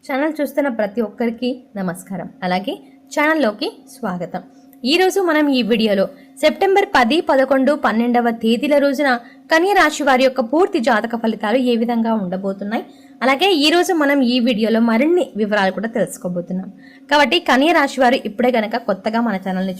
Channel చూస్తున్న ప్రతి ఒక్కరికి నమస్కారం. అలాగే ఛానల్లోకి స్వాగతం. ఈరోజు మనం ఈ వీడియోలో సెప్టెంబర్ 10, 11, 12వ తేదీల రోజున కన్య రాశి వారి యొక్క పూర్తి జాతక ఫలితాలు ఏ విధంగా ఉండబోతున్నాయి, అలాగే ఈ రోజు మనం ఈ వీడియోలో మరిన్ని వివరాలు కూడా తెలుసుకోబోతున్నాం. కాబట్టి కన్య రాశి వారు ఇప్పుడే గనక కొత్తగా మన ఛానల్ని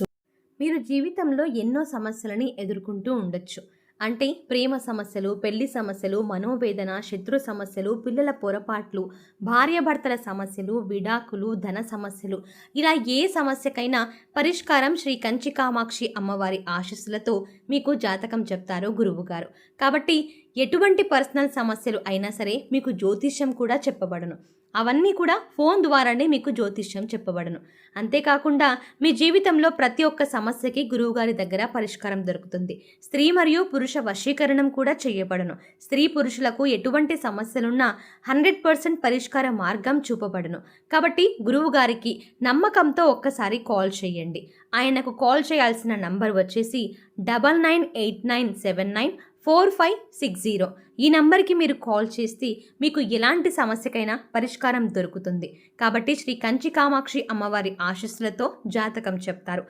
మీరు జీవితంలో ఎన్నో సమస్యలని ఎదుర్కొంటూ ఉండొచ్చు. అంటే ప్రేమ సమస్యలు, పెళ్లి సమస్యలు, మనోవేదన, శత్రు సమస్యలు, పిల్లల పొరపాట్లు, భార్యాభర్తల సమస్యలు, విడాకులు, ధన సమస్యలు, ఇలా ఏ సమస్యకైనా పరిష్కారం శ్రీ కంచి కామాక్షి అమ్మవారి ఆశీస్సులతో మీకు జాతకం చెప్తారు గురువుగారు. కాబట్టి ఎటువంటి పర్సనల్ సమస్యలు అయినా సరే మీకు జ్యోతిష్యం కూడా చెప్పబడను. అవన్నీ కూడా ఫోన్ ద్వారానే మీకు జ్యోతిష్యం చెప్పబడను. అంతేకాకుండా మీ జీవితంలో ప్రతి ఒక్క సమస్యకి గురువుగారి దగ్గర పరిష్కారం దొరుకుతుంది. స్త్రీ మరియు పురుష వశీకరణం కూడా చేయబడను. స్త్రీ పురుషులకు ఎటువంటి సమస్యలున్నా 100% పరిష్కార మార్గం చూపబడను. కాబట్టి గురువుగారికి నమ్మకంతో ఒక్కసారి కాల్ చేయండి. ఆయనకు కాల్ చేయాల్సిన నంబర్ వచ్చేసి 9989794560. ఈ నంబర్కి మీరు కాల్ చేస్తే మీకు ఎలాంటి సమస్యకైనా పరిష్కారం దొరుకుతుంది. కాబట్టి శ్రీ కంచి కామాక్షి అమ్మవారి ఆశీస్సులతో జాతకం చెప్తారు.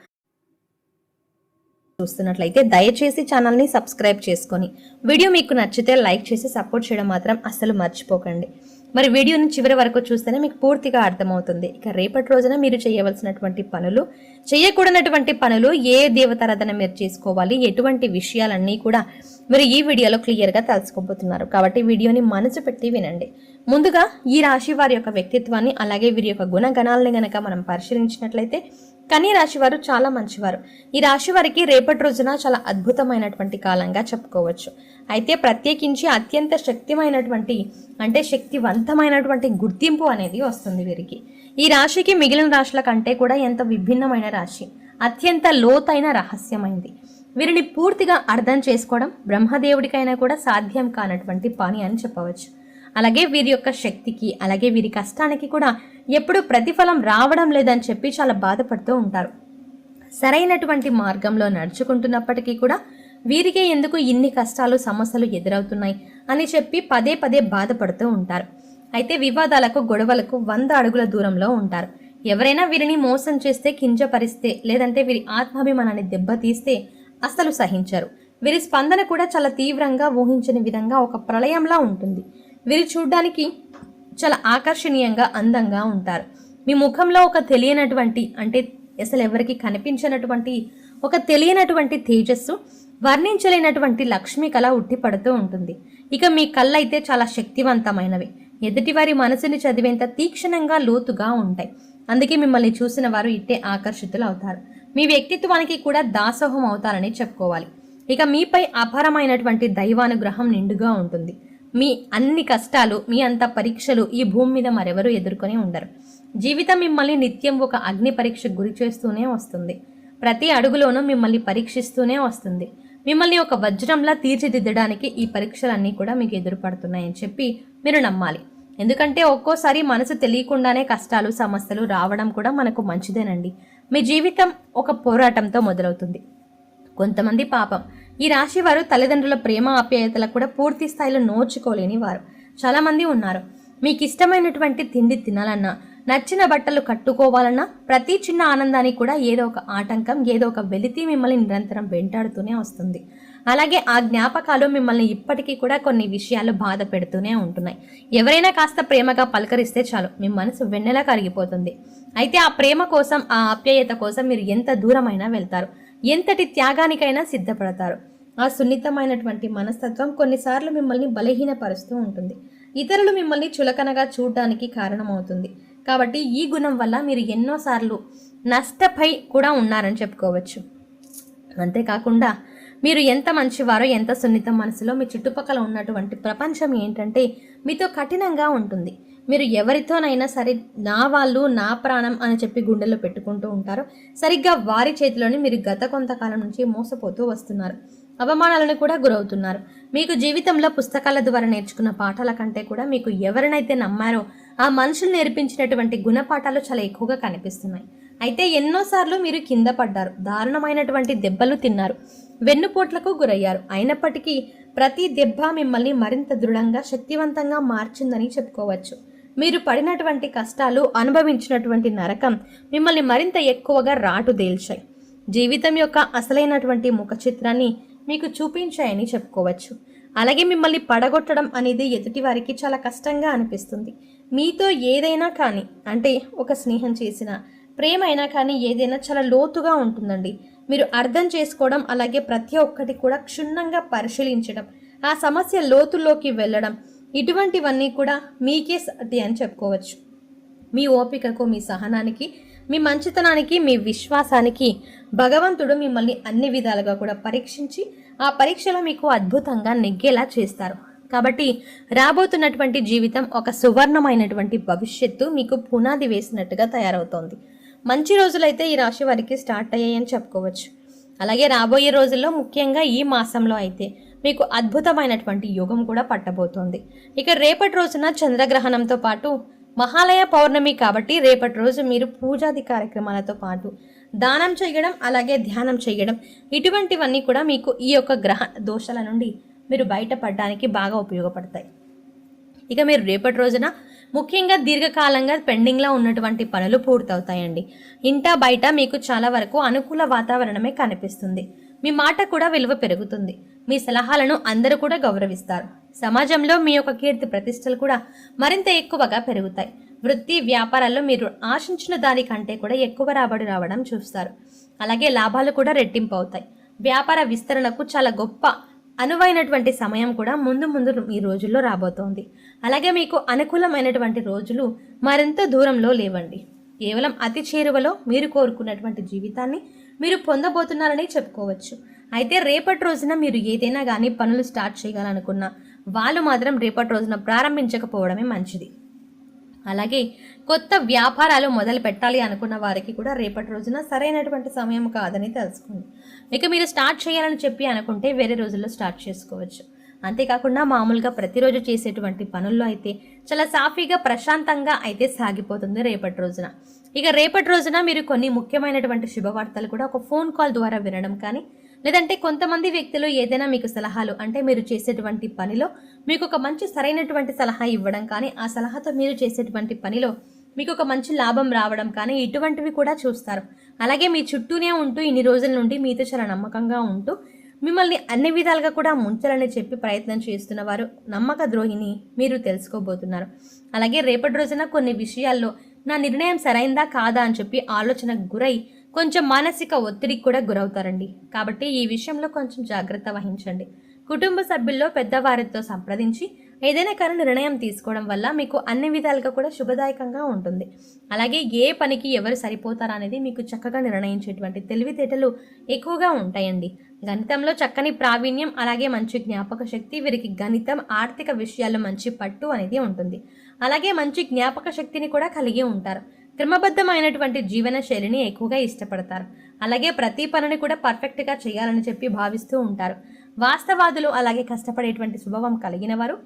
చూస్తున్నట్లయితే దయచేసి ఛానల్ని సబ్స్క్రైబ్ చేసుకొని వీడియో మీకు నచ్చితే లైక్ చేసి సపోర్ట్ చేయడం మాత్రం అస్సలు మర్చిపోకండి. మరి వీడియోని చివరి వరకు చూస్తేనే మీకు పూర్తిగా అర్థమవుతుంది. ఇక రేపటి రోజున మీరు చేయవలసినటువంటి పనులు, చేయకూడనటువంటి పనులు, ఏ దేవతారాధన మీరు చేసుకోవాలి, ఎటువంటి విషయాలన్నీ కూడా మీరు ఈ వీడియోలో క్లియర్గా తెలుసుకోబోతున్నారు. కాబట్టి వీడియోని మనసు పెట్టి వినండి. ముందుగా ఈ రాశి వారి యొక్క వ్యక్తిత్వాన్ని, అలాగే వీరి యొక్క గుణగణాలని గనక మనం పరిశీలించినట్లయితే కన్య రాశి వారు చాలా మంచివారు. ఈ రాశి వారికి రేపటి రోజున చాలా అద్భుతమైనటువంటి కాలంగా చెప్పుకోవచ్చు. అయితే ప్రత్యేకించి అత్యంత శక్తివంతమైనటువంటి గుర్తింపు అనేది వస్తుంది వీరికి. ఈ రాశికి మిగిలిన రాశుల కంటే కూడా ఎంత విభిన్నమైన రాశి, అత్యంత లోతైన రహస్యమైంది. వీరిని పూర్తిగా అర్థం చేసుకోవడం బ్రహ్మదేవుడికైనా కూడా సాధ్యం కానటువంటి పని అని చెప్పవచ్చు. అలాగే వీరి యొక్క శక్తికి, అలాగే వీరి కష్టానికి కూడా ఎప్పుడు ప్రతిఫలం రావడం లేదని చెప్పి చాలా బాధపడుతూ ఉంటారు. సరైనటువంటి మార్గంలో నడుచుకుంటున్నప్పటికీ కూడా వీరికే ఎందుకు ఇన్ని కష్టాలు, సమస్యలు ఎదురవుతున్నాయి అని చెప్పి పదే పదే బాధపడుతూ ఉంటారు. అయితే వివాదాలకు, గొడవలకు 100 అడుగుల దూరంలో ఉంటారు. ఎవరైనా వీరిని మోసం చేస్తే, కించపరిస్తే, లేదంటే వీరి ఆత్మాభిమానాన్ని దెబ్బతీస్తే అస్సలు సహించరు. వీరి స్పందన కూడా చాలా తీవ్రంగా, ఊహించని విధంగా ఒక ప్రళయంలా ఉంటుంది. వీరు చూడ్డానికి చాలా ఆకర్షణీయంగా, అందంగా ఉంటారు. మీ ముఖంలో ఒక తెలియనటువంటి, అంటే అసలు ఎవరికి కనిపించినటువంటి ఒక తెలియనటువంటి తేజస్సు, వర్ణించలేనటువంటి లక్ష్మి కళ ఉట్టిపడుతూ ఉంటుంది. ఇక మీ కళ్ళైతే చాలా శక్తివంతమైనవి, ఎదుటివారి మనసుని చదివేంత తీక్షణంగా, లోతుగా ఉంటాయి. అందుకే మిమ్మల్ని చూసిన వారు ఇట్టే ఆకర్షితులు అవుతారు. మీ వ్యక్తిత్వానికి కూడా దాసోహం అవుతారని చెప్పుకోవాలి. ఇక మీపై అపారమైనటువంటి దైవానుగ్రహం నిండుగా ఉంటుంది. మీ అన్ని కష్టాలు, మీ అంత పరీక్షలు ఈ భూమి మీద మరెవరూ ఎదుర్కొని ఉండరు. జీవితం మిమ్మల్ని నిత్యం ఒక అగ్ని పరీక్షకు గురి చేస్తూనే వస్తుంది. ప్రతి అడుగులోనూ మిమ్మల్ని పరీక్షిస్తూనే వస్తుంది. మిమ్మల్ని ఒక వజ్రంలా తీర్చిదిద్దడానికి ఈ పరీక్షలన్నీ కూడా మీకు ఎదురుపడుతున్నాయని చెప్పి మీరు నమ్మాలి. ఎందుకంటే ఒక్కోసారి మనసు తెలియకుండానే కష్టాలు, సమస్యలు రావడం కూడా మనకు మంచిదేనండి. మీ జీవితం ఒక పోరాటంతో మొదలవుతుంది. కొంతమంది పాపం ఈ రాశి వారు తల్లిదండ్రుల ప్రేమ, ఆప్యాయతలకు కూడా పూర్తి స్థాయిలో నోచుకోలేని వారు చాలామంది ఉన్నారు. మీకు ఇష్టమైనటువంటి తిండి తినాలన్నా, నచ్చిన బట్టలు కట్టుకోవాలన్నా, ప్రతి చిన్న ఆనందానికి కూడా ఏదో ఒక ఆటంకం, ఏదో ఒక వెలితి మిమ్మల్ని నిరంతరం వెంటాడుతూనే వస్తుంది. అలాగే ఆ జ్ఞాపకాలు మిమ్మల్ని ఇప్పటికీ కూడా కొన్ని విషయాలు బాధ పెడుతూనే ఉంటున్నాయి. ఎవరైనా కాస్త ప్రేమగా పలకరిస్తే చాలు మీ మనసు వెన్నెలా కరిగిపోతుంది. అయితే ఆ ప్రేమ కోసం, ఆ ఆప్యాయత కోసం మీరు ఎంత దూరమైనా వెళ్తారు, ఎంతటి త్యాగానికైనా సిద్ధపడతారు. ఆ సున్నితమైనటువంటి మనస్తత్వం కొన్నిసార్లు మిమ్మల్ని బలహీనపరుస్తూ ఉంటుంది. ఇతరులు మిమ్మల్ని చులకనగా చూడడానికి కారణమవుతుంది. కాబట్టి ఈ గుణం వల్ల మీరు ఎన్నోసార్లు నష్టపై కూడా ఉన్నారని చెప్పుకోవచ్చు. అంతేకాకుండా మీరు ఎంత మంచివారో, ఎంత సున్నిత మనసులో మీ చుట్టుపక్కల ఉన్నటువంటి ప్రపంచం ఏంటంటే మీతో కఠినంగా ఉంటుంది. మీరు ఎవరితోనైనా సరే నా వాళ్ళు, నా ప్రాణం అని చెప్పి గుండెల్లో పెట్టుకుంటూ ఉంటారు. సరిగ్గా వారి చేతిలోని మీరు గత కొంతకాలం నుంచి మోసపోతూ వస్తున్నారు. అవమానాలను కూడా గురవుతున్నారు. మీకు జీవితంలో పుస్తకాల ద్వారా నేర్చుకున్న పాఠాల కంటే కూడా మీకు ఎవరినైతే నమ్మారో ఆ మనుషులు నేర్పించినటువంటి గుణపాఠాలు చాలా ఎక్కువగా కనిపిస్తున్నాయి. అయితే ఎన్నోసార్లు మీరు కింద పడ్డారు, దారుణమైనటువంటి దెబ్బలు తిన్నారు, వెన్నుపోట్లకు గురయ్యారు. అయినప్పటికీ ప్రతి దెబ్బ మిమ్మల్ని మరింత దృఢంగా, శక్తివంతంగా మార్చిందని చెప్పుకోవచ్చు. మీరు పడినటువంటి కష్టాలు, అనుభవించినటువంటి నరకం మిమ్మల్ని మరింత ఎక్కువగా రాటుదేల్చాయి. జీవితం యొక్క అసలైనటువంటి ముఖ చిత్రాన్ని మీకు చూపించాయని చెప్పుకోవచ్చు. అలాగే మిమ్మల్ని పడగొట్టడం అనేది ఎదుటి వారికి చాలా కష్టంగా అనిపిస్తుంది. మీతో ఏదైనా కానీ, అంటే ఒక స్నేహం చేసిన, ప్రేమ అయినా కానీ ఏదైనా చాలా లోతుగా ఉంటుందండి. మీరు అర్థం చేసుకోవడం, అలాగే ప్రతి ఒక్కటి కూడా క్షుణ్ణంగా పరిశీలించడం, ఆ సమస్య లోతుల్లోకి వెళ్ళడం, ఇటువంటివన్నీ కూడా మీకే సాటి అని చెప్పుకోవచ్చు. మీ ఓపికకు, మీ సహనానికి, మీ మంచితనానికి, మీ విశ్వాసానికి భగవంతుడు మిమ్మల్ని అన్ని విధాలుగా కూడా పరీక్షించి ఆ పరీక్షలో మీకు అద్భుతంగా నెగ్గేలా చేస్తారు. కాబట్టి రాబోతున్నటువంటి జీవితం ఒక సువర్ణమైనటువంటి భవిష్యత్తు మీకు పునాది వేసినట్టుగా తయారవుతోంది. మంచి రోజులైతే ఈ రాశి వారికి స్టార్ట్ అయ్యాయని చెప్పుకోవచ్చు. అలాగే రాబోయే రోజుల్లో, ముఖ్యంగా ఈ మాసంలో అయితే మీకు అద్భుతమైనటువంటి యోగం కూడా పట్టబోతోంది. ఇక రేపటి రోజున చంద్రగ్రహణంతో పాటు మహాలయ పౌర్ణమి కాబట్టి రేపటి రోజు మీరు పూజాది కార్యక్రమాలతో పాటు దానం చేయడం, అలాగే ధ్యానం చేయడం, ఇటువంటివన్నీ కూడా మీకు ఈ యొక్క గ్రహ దోషాల నుండి మీరు బయటపడడానికి బాగా ఉపయోగపడతాయి. ఇక మీరు రేపటి రోజున ముఖ్యంగా దీర్ఘకాలంగా పెండింగ్లో ఉన్నటువంటి పనులు పూర్తవుతాయండి. ఇంటా బయట మీకు చాలా వరకు అనుకూల వాతావరణమే కనిపిస్తుంది. మీ మాట కూడా విలువ పెరుగుతుంది. మీ సలహాలను అందరూ కూడా గౌరవిస్తారు. సమాజంలో మీ యొక్క కీర్తి ప్రతిష్టలు కూడా మరింత ఎక్కువగా పెరుగుతాయి. వృత్తి వ్యాపారాల్లో మీరు ఆశించిన దానికంటే కూడా ఎక్కువ రాబడి రావడం చూస్తారు. అలాగే లాభాలు కూడా రెట్టింపు అవుతాయి. వ్యాపార విస్తరణకు చాలా గొప్ప అనువైనటువంటి సమయం కూడా ముందు ఈ రోజుల్లో రాబోతోంది. అలాగే మీకు అనుకూలమైనటువంటి రోజులు మరింత దూరంలో లేవండి. కేవలం అతి చేరువలో మీరు కోరుకున్నటువంటి జీవితాన్ని మీరు పొందబోతున్నారని చెప్పుకోవచ్చు. అయితే రేపటి రోజున మీరు ఏదైనా కానీ పనులు స్టార్ట్ చేయాలనుకున్నా వాళ్ళు మాత్రం రేపటి రోజున ప్రారంభించకపోవడమే మంచిది. అలాగే కొత్త వ్యాపారాలు మొదలు పెట్టాలి అనుకున్న వారికి కూడా రేపటి రోజున సరైనటువంటి సమయం కాదని తెలుసుకోండి. ఇక మీరు స్టార్ట్ చేయాలని చెప్పి అనుకుంటే వేరే రోజుల్లో స్టార్ట్ చేసుకోవచ్చు. అంతేకాకుండా మామూలుగా ప్రతిరోజు చేసేటువంటి పనుల్లో అయితే చాలా సాఫీగా, ప్రశాంతంగా అయితే సాగిపోతుంది రేపటి రోజున. ఇక రేపటి రోజున మీరు కొన్ని ముఖ్యమైనటువంటి శుభవార్తలు కూడా ఒక ఫోన్ కాల్ ద్వారా వినడం కానీ, లేదంటే కొంతమంది వ్యక్తులు ఏదైనా మీకు సలహాలు, అంటే మీరు చేసేటువంటి పనిలో మీకు ఒక మంచి సరైనటువంటి సలహా ఇవ్వడం కానీ, ఆ సలహాతో మీరు చేసేటువంటి పనిలో మీకు ఒక మంచి లాభం రావడం కానీ, ఇటువంటివి కూడా చూస్తారు. అలాగే మీ చుట్టూనే ఉంటూ ఇన్ని రోజుల నుండి మీతో చాలా నమ్మకంగా ఉంటూ మిమ్మల్ని అన్ని విధాలుగా కూడా ముంచాలని చెప్పి ప్రయత్నం చేస్తున్న వారు నమ్మక ద్రోహిని మీరు తెలుసుకోబోతున్నారు. అలాగే రేపటి రోజున కొన్ని విషయాల్లో నా నిర్ణయం సరైందా కాదా అని చెప్పి ఆలోచనకు గురై కొంచెం మానసిక ఒత్తిడికి కూడా గురవుతారండి. కాబట్టి ఈ విషయంలో కొంచెం జాగ్రత్త వహించండి. కుటుంబ సభ్యుల్లో పెద్దవారితో సంప్రదించి ఏదైనా కానీ నిర్ణయం తీసుకోవడం వల్ల మీకు అన్ని విధాలుగా కూడా శుభదాయకంగా ఉంటుంది. అలాగే ఏ పనికి ఎవరు సరిపోతారా అనేది మీకు చక్కగా నిర్ణయించేటువంటి తెలివితేటలు ఎక్కువగా ఉంటాయండి. గణితంలో చక్కని ప్రావీణ్యం, అలాగే మంచి జ్ఞాపక శక్తి, వీరికి గణితం, ఆర్థిక విషయాల్లో మంచి పట్టు అనేది ఉంటుంది. అలాగే మంచి జ్ఞాపక శక్తిని కూడా కలిగి ఉంటారు. క్రమబద్ధమైనటువంటి జీవన శైలిని ఎక్కువగా ఇష్టపడతారు. అలాగే ప్రతి పనిని కూడా పర్ఫెక్ట్గా చేయాలని చెప్పి భావిస్తూ ఉంటారు. వాస్తవాదులు, అలాగే కష్టపడేటువంటి స్వభావం కలిగిన వారు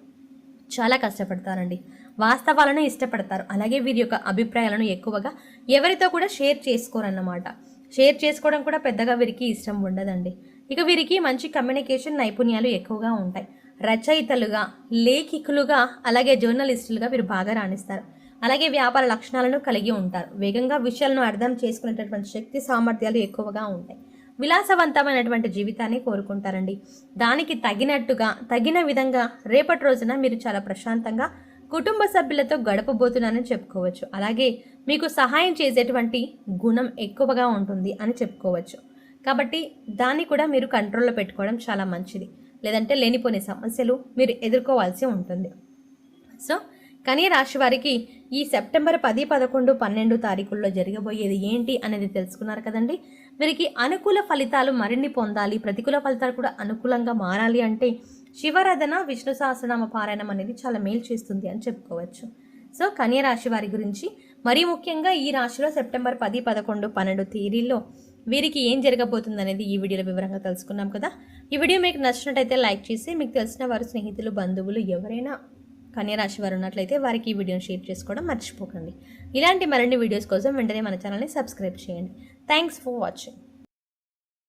చాలా కష్టపడతారండి. వాస్తవాలను ఇష్టపడతారు. అలాగే వీరి యొక్క అభిప్రాయాలను ఎక్కువగా ఎవరితో కూడా షేర్ చేసుకోరన్నమాట. షేర్ చేసుకోవడం కూడా పెద్దగా వీరికి ఇష్టం ఉండదండి. ఇక వీరికి మంచి కమ్యూనికేషన్ నైపుణ్యాలు ఎక్కువగా ఉంటాయి. రచయితలుగా, లేఖికులుగా, అలాగే జర్నలిస్టులుగా వీరు బాగా రాణిస్తారు. అలాగే వ్యాపార లక్షణాలను కలిగి ఉంటారు. వేగంగా విషయాలను అర్థం చేసుకునేటటువంటి శక్తి సామర్థ్యాలు ఎక్కువగా ఉంటాయి. విలాసవంతమైనటువంటి జీవితాన్ని కోరుకుంటారండి. దానికి తగినట్టుగా, తగిన విధంగా రేపటి రోజున మీరు చాలా ప్రశాంతంగా కుటుంబ సభ్యులతో గడపబోతున్నారని చెప్పుకోవచ్చు. అలాగే మీకు సహాయం చేసేటువంటి గుణం ఎక్కువగా ఉంటుంది అని చెప్పుకోవచ్చు. కాబట్టి దాన్ని కూడా మీరు కంట్రోల్లో పెట్టుకోవడం చాలా మంచిది. లేదంటే లేనిపోని సమస్యలు మీరు ఎదుర్కోవాల్సి ఉంటుంది. సో కన్య రాశి వారికి ఈ సెప్టెంబర్ 10, 11, 12 తారీఖుల్లో జరగబోయేది ఏంటి అనేది తెలుసుకున్నారు కదండి. వీరికి అనుకూల ఫలితాలు మరిన్ని పొందాలి, ప్రతికూల ఫలితాలు కూడా అనుకూలంగా మారాలి అంటే శివారాధన, విష్ణు సహస్రనామ పారాయణం అనేది చాలా మేలు చేస్తుంది అని చెప్పుకోవచ్చు. సో కన్య రాశి వారి గురించి, మరీ ముఖ్యంగా ఈ రాశిలో సెప్టెంబర్ 10, 11, 12 తేదీల్లో వీరికి ఏం జరగబోతుంది అనేది ఈ వీడియోలో వివరంగా తెలుసుకున్నాం కదా. ఈ వీడియో మీకు నచ్చినట్టయితే లైక్ చేసి, మీకు తెలిసిన వారు, స్నేహితులు, బంధువులు ఎవరైనా కన్య రాశి వారు ఉన్నట్లయితే వారికి ఈ వీడియోని షేర్ చేసుకోవడం మర్చిపోకండి. ఇలాంటి మరిన్ని వీడియోస్ కోసం వెంటనే మన ఛానల్ని సబ్స్క్రైబ్ చేయండి. Thanks for watching.